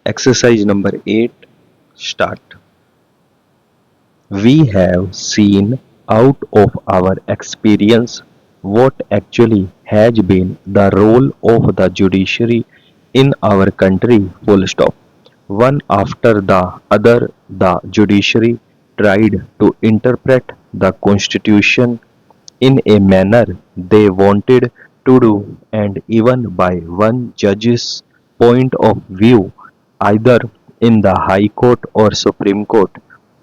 Exercise number 8. Start. We have seen out of our experience what actually has been the role of the judiciary in our country. Full stop. One after the other, the judiciary tried to interpret the constitution in a manner they wanted to do, and even by one judge's point of view, either in the High Court or Supreme Court,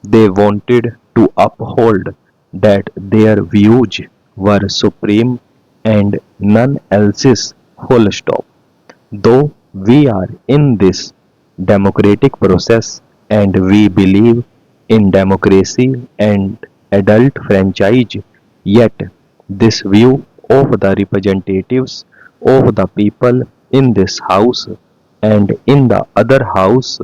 they wanted to uphold that their views were supreme and none else's. Full stop. Though we are in this democratic process and we believe in democracy and adult franchise, yet this view of the representatives of the people in this house and in the other house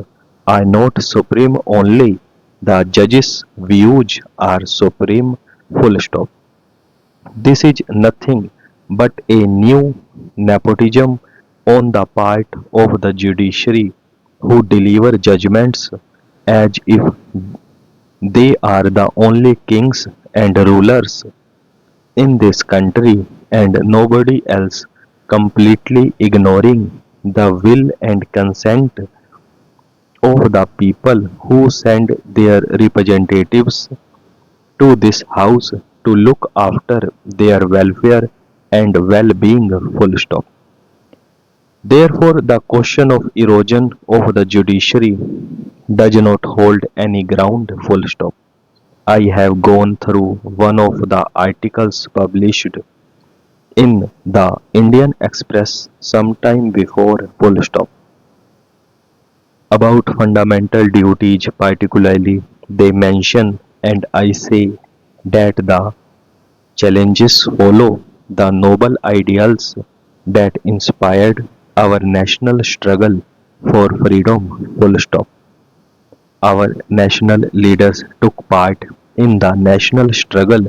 are not supreme only. The judge's views are supreme. Full stop. This is nothing but a new nepotism on the part of the judiciary who deliver judgments as if they are the only kings and rulers in this country and nobody else, completely ignoring the will and consent of the people who send their representatives to this house to look after their welfare and well-being. Full stop. Therefore, the question of erosion of the judiciary does not hold any ground. Full stop. I have gone through one of the articles published in the Indian Express sometime before. Full stop. About fundamental duties particularly, they mention, and I say that the challenges follow the noble ideals that inspired our national struggle for freedom. Full stop. Our national leaders took part in the national struggle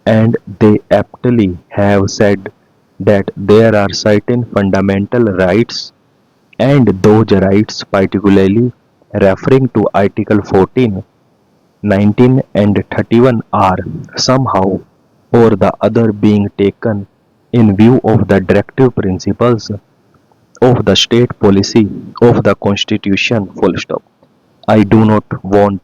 and they aptly have said that there are certain fundamental rights, and those rights particularly referring to Article 14, 19 and 31 are somehow or the other being taken in view of the directive principles of the state policy of the constitution. Full stop. I do not want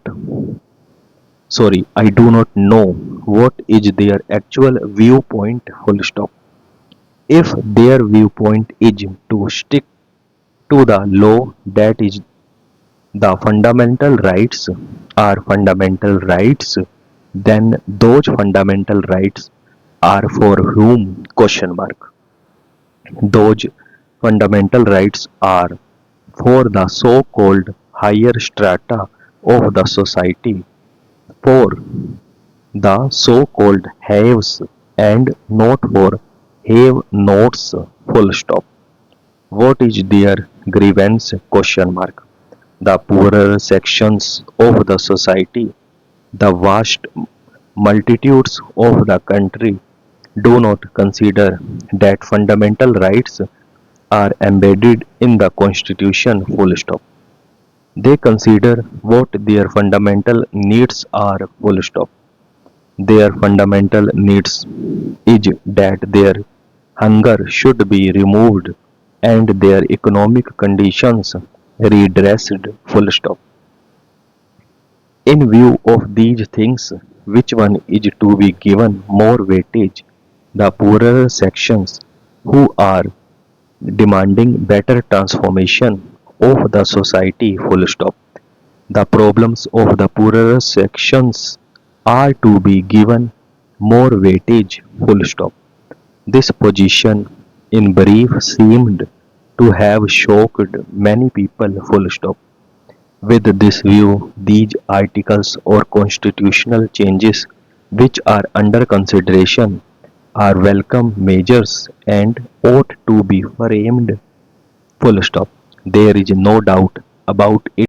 I do not know what is their actual viewpoint. Full stop. If their viewpoint is to stick to the law, that is the fundamental rights are fundamental rights, then those fundamental rights are for whom? Question mark. Those fundamental rights are for the so-called higher strata of the society, for the so-called haves and not for have-nots. Full stop. What is their grievance? Question mark. The poorer sections of the society, the vast multitudes of the country do not consider that fundamental rights are embedded in the constitution. Full stop. They consider what their fundamental needs are. Full stop. Their fundamental needs is that their hunger should be removed and their economic conditions redressed. Full stop. In view of these things, which one is to be given more weightage? The poorer sections who are demanding better transformation of the society. Full stop. The problems of the poorer sections are to be given more weightage. Full stop. This position, in brief, seemed to have shocked many people. Full stop. With this view, these articles or constitutional changes which are under consideration are welcome measures and ought to be framed. Full stop. There is no doubt about it.